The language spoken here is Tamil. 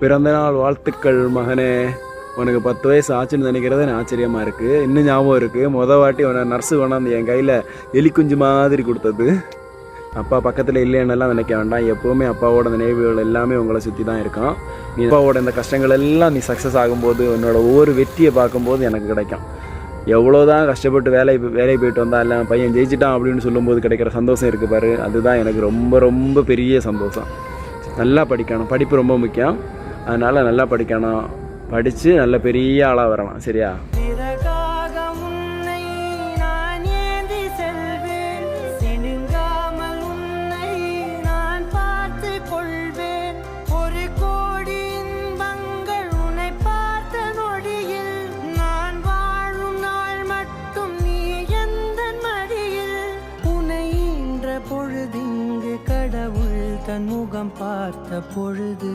பிறந்தநாள் வாழ்த்துக்கள் மகனே. உனக்கு 10 வயசு ஆச்சுன்னு நினைக்கிறது எனக்கு ஆச்சரியமாக இருக்குது. இன்னும் ஞாபகம் இருக்குது, வாட்டி உன நர்ஸு கொண்டாந்து என் கையில் எலிக்குஞ்சு மாதிரி கொடுத்தது. அப்பா பக்கத்தில் இல்லைன்னெல்லாம் நினைக்க வேண்டாம். எப்போவுமே அப்பாவோட நினைவுகள் எல்லாமே உங்களை சுற்றி தான் இருக்கான். நீ அப்பாவோட இந்த கஷ்டங்கள் எல்லாம் நீ சக்ஸஸ் ஆகும்போது, உன்னோட ஒவ்வொரு வெற்றியை பார்க்கும்போது எனக்கு கிடைக்கும். எவ்வளோதான் கஷ்டப்பட்டு வேலை போயிட்டு வந்தால் இல்லை பையன் ஜெயிச்சிட்டான் அப்படின்னு சொல்லும்போது கிடைக்கிற சந்தோஷம் இருக்குது பாரு, அதுதான் எனக்கு ரொம்ப ரொம்ப பெரிய சந்தோஷம். நல்லா படிக்கணும், படிப்பு ரொம்ப முக்கியம். அதனால் நல்லா படிக்கணும், படித்து நல்ல பெரிய ஆளாக வரலாம். சரியா? பொழுதிங்கு கடவுள் தன் முகம் பார்த்த பொழுது